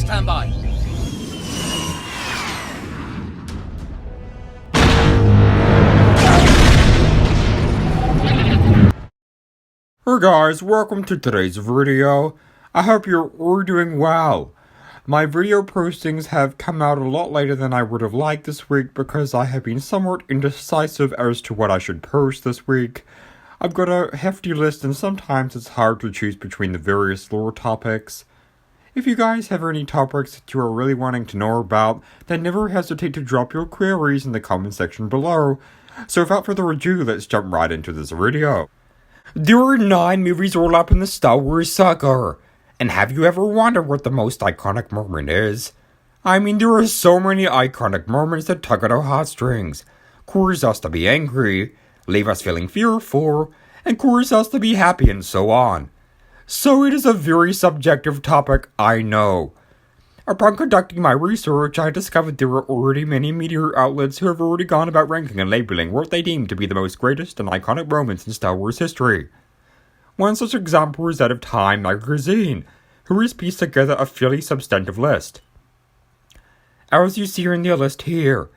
stand by. Hey guys, welcome to today's video. I hope you're all doing well. My video postings have come out a lot later than I would have liked this week because I have been somewhat indecisive as to what I should post this week. I've got a hefty list and sometimes it's hard to choose between the various lore topics. If you guys have any topics that you are really wanting to know about, then never hesitate to drop your queries in the comment section below. So without further ado, let's jump right into this video. There are 9 movies all up in the Star Wars saga. And have you ever wondered what the most iconic moment is? I mean, there are so many iconic moments that tug at our heartstrings, cause us to be angry, leave us feeling fearful, and cause us to be happy and so on. So it is a very subjective topic, I know. Upon conducting my research, I discovered there are already many media outlets who have already gone about ranking and labeling what they deem to be the most greatest and iconic moments in Star Wars history. One such example is that of Time magazine, who has pieced together a fairly substantive list. As you see in their list here,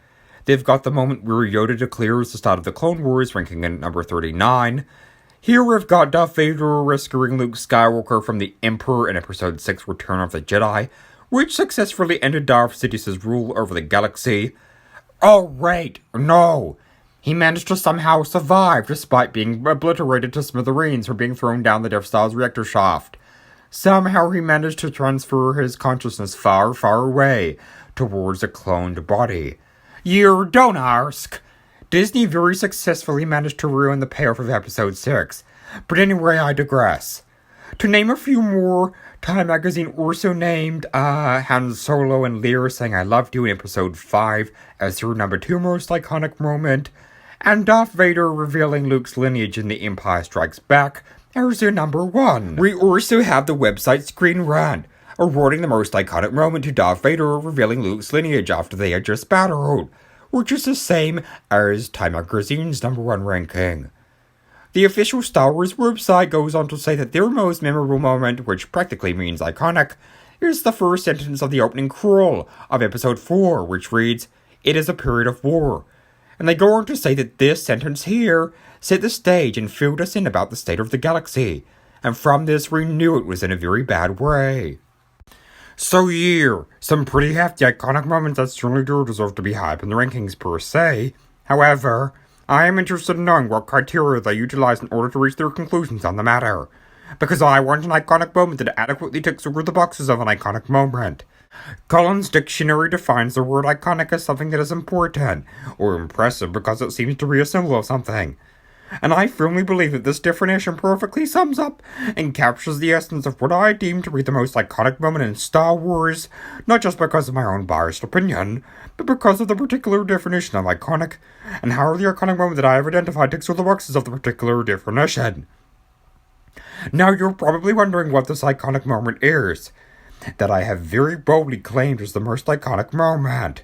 they've got the moment where Yoda declares the start of the Clone Wars, ranking in number 39. Here we've got Darth Vader rescuing Luke Skywalker from the Emperor in Episode 6 Return of the Jedi, which successfully ended Darth Sidious's rule over the galaxy. Oh wait, no! He managed to somehow survive despite being obliterated to smithereens for being thrown down the Death Star's reactor shaft. Somehow he managed to transfer his consciousness far, far away towards a cloned body. You don't ask! Disney very successfully managed to ruin the payoff of Episode 6. But anyway, I digress. To name a few more, Time magazine also named Han Solo and Leia saying I loved you in Episode 5 as their number 2 most iconic moment, and Darth Vader revealing Luke's lineage in The Empire Strikes Back as their number 1. We also have the website Screen Rant, awarding the most iconic moment to Darth Vader revealing Luke's lineage after they had just battled, which is the same as Time magazine's number 1 ranking. The official Star Wars website goes on to say that their most memorable moment, which practically means iconic, is the first sentence of the opening crawl of Episode 4, which reads, "It is a period of war." And they go on to say that this sentence here set the stage and filled us in about the state of the galaxy, and from this we knew it was in a very bad way. So yeah, some pretty hefty iconic moments that certainly do deserve to be high up in the rankings per se. However, I am interested in knowing what criteria they utilize in order to reach their conclusions on the matter, because I want an iconic moment that adequately ticks over the boxes of an iconic moment. Collins Dictionary defines the word iconic as something that is important, or impressive because it seems to be a symbol of something. And I firmly believe that this definition perfectly sums up and captures the essence of what I deem to be the most iconic moment in Star Wars, not just because of my own biased opinion, but because of the particular definition of iconic, and how the iconic moment that I have identified ticks all the boxes of the particular definition. Now you're probably wondering what this iconic moment is, that I have very boldly claimed as the most iconic moment.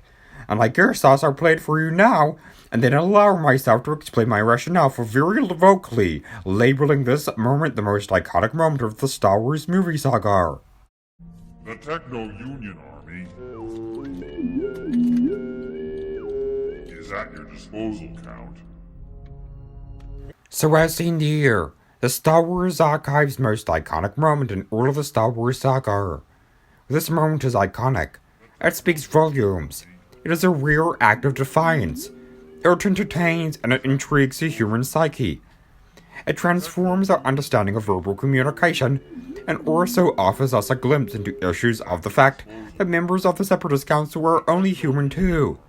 And I guess I'll play it for you now, and then allow myself to explain my rationale for very vocally labeling this moment the most iconic moment of the Star Wars movie saga. The Techno-Union Army is at your disposal, Count. So as seen here, the Star Wars Archive's most iconic moment in all of the Star Wars saga. This moment is iconic. It speaks volumes. It is a rare act of defiance. It entertains and it intrigues the human psyche. It transforms our understanding of verbal communication and also offers us a glimpse into issues of the fact that members of the Separatist Council are only human too.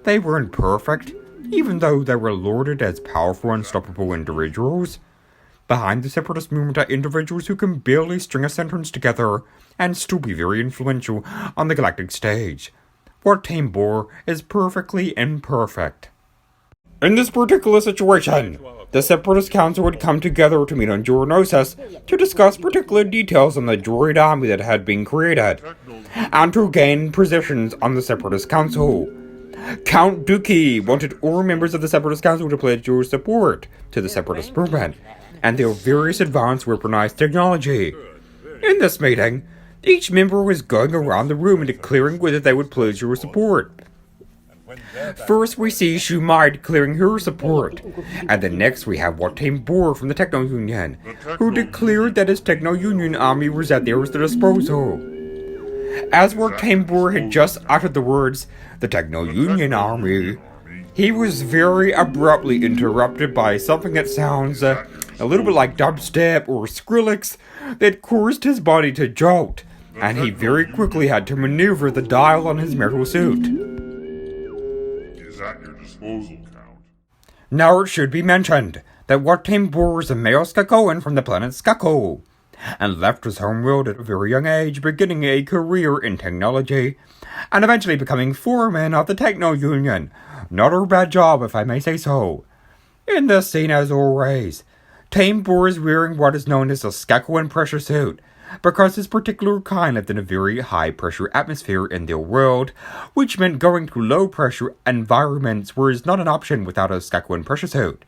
They weren't perfect, even though they were lauded as powerful, unstoppable individuals. Behind the Separatist movement are individuals who can barely string a sentence together and still be very influential on the galactic stage. What Team bore is perfectly imperfect. In this particular situation, the Separatist Council had come together to meet on Geonosis to discuss particular details on the droid army that had been created, and to gain positions on the Separatist Council. Count Dookie wanted all members of the Separatist Council to pledge your support to the Separatist movement and their various advanced weaponized technology. In this meeting, Each member was going around the room and declaring whether they would pledge your support. First we see Shumai declaring her support, and then next we have Watem Bor from the Techno Union, who declared that his Techno Union army was at their disposal. As Watem Bor had just uttered the words, the Techno Union army, he was very abruptly interrupted by something that sounds a little bit like dubstep or Skrillex that caused his body to jolt, and he very quickly had to maneuver the dial on his metal suit. At your disposal, Count. Now it should be mentioned that Watem Bor was a male Skakoan from the planet Skako, and left his homeworld at a very young age, beginning a career in technology, and eventually becoming foreman of the Techno Union. Not a bad job, if I may say so. In this scene, as always, Tame Bor is wearing what is known as a Skakoan pressure suit, because his particular kind lived in a very high-pressure atmosphere in their world, which meant going to low-pressure environments was not an option without a Skakoan pressure suit.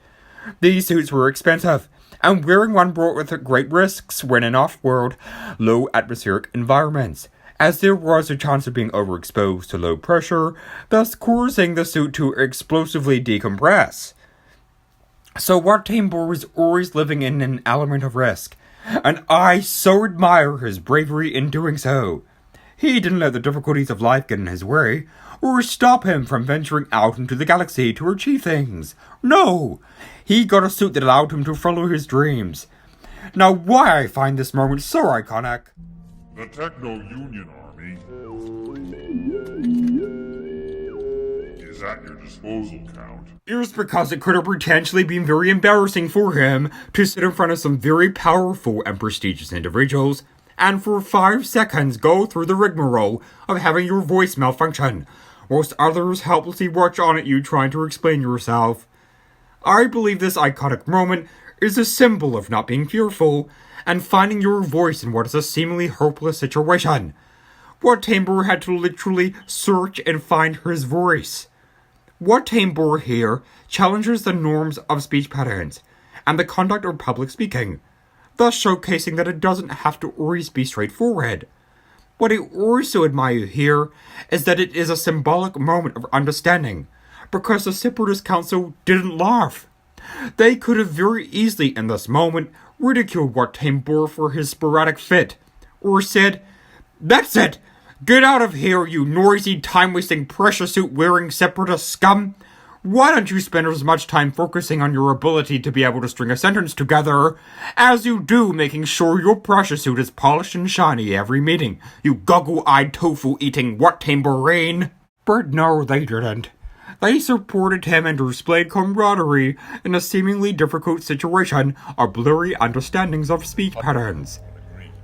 These suits were expensive, and wearing one brought with it great risks when in off-world, low-atmospheric environments, as there was a chance of being overexposed to low pressure, thus causing the suit to explosively decompress. So Watem Bor was always living in an element of risk, and I so admire his bravery in doing so. He didn't let the difficulties of life get in his way, or stop him from venturing out into the galaxy to achieve things. No! He got a suit that allowed him to follow his dreams. Now why I find this moment so iconic? The Techno Union army is at your disposal, Count. Is because it could have potentially been very embarrassing for him to sit in front of some very powerful and prestigious individuals, and for 5 seconds go through the rigmarole of having your voice malfunction, whilst others helplessly watch on at you trying to explain yourself. I believe this iconic moment is a symbol of not being fearful, and finding your voice in what is a seemingly hopeless situation. Watem Bor had to literally search and find his voice. Watem Bor here challenges the norms of speech patterns and the conduct of public speaking, thus showcasing that it doesn't have to always be straightforward. What I also admire here is that it is a symbolic moment of understanding, because the Separatist Council didn't laugh. They could have very easily in this moment ridiculed Watem Bor for his sporadic fit, or said, "That's it! Get out of here, you noisy, time-wasting, pressure suit-wearing separatist scum! Why don't you spend as much time focusing on your ability to be able to string a sentence together as you do making sure your pressure suit is polished and shiny every meeting, you goggle-eyed tofu-eating Watem Borain?" But no, they didn't. They supported him and displayed camaraderie in a seemingly difficult situation of blurry understandings of speech patterns.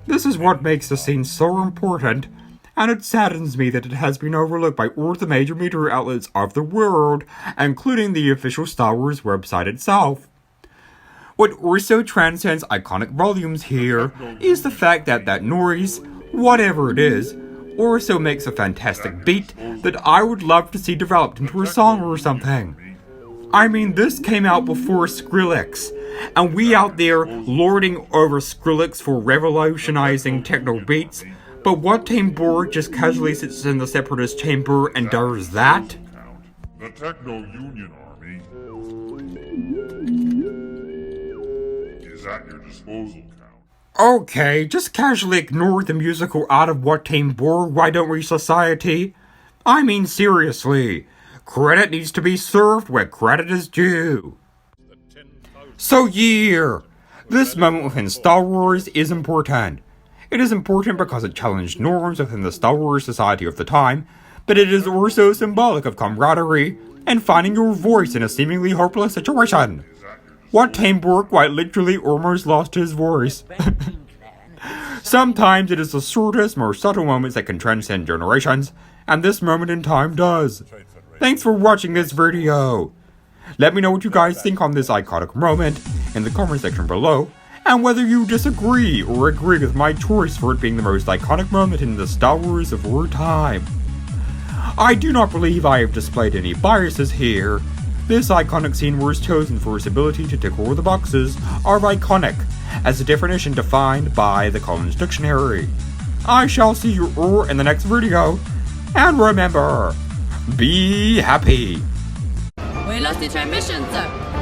This is what makes the scene so important, and it saddens me that it has been overlooked by all the major media outlets of the world, including the official Star Wars website itself. What also transcends iconic volumes here is the fact that that noise, whatever it is, also makes a fantastic beat that I would love to see developed into a song or something. I mean, this came out before Skrillex, and we out there lording over Skrillex for revolutionizing techno beats, but Watem Bor just casually sits in the Separatist chamber and does that? The Techno Union army is at your disposal, Count. Okay, just casually ignore the musical art of Watem Bor, why don't we, society? I mean, seriously, credit needs to be served where credit is due. So yeah, this moment within Star Wars is important. It is important because it challenged norms within the Star Wars society of the time, but it is also symbolic of camaraderie and finding your voice in a seemingly hopeless situation. Watem Bor quite literally almost lost his voice. Sometimes it is the shortest, more subtle moments that can transcend generations, and this moment in time does. Thanks for watching this video. Let me know what you guys think on this iconic moment in the comment section below, and whether you disagree or agree with my choice for it being the most iconic moment in the Star Wars of our time. I do not believe I have displayed any biases here. This iconic scene was chosen for its ability to tick all the boxes of iconic, as a definition defined by the Collins Dictionary. I shall see you all in the next video. And remember, be happy. 为了完成 mission 走。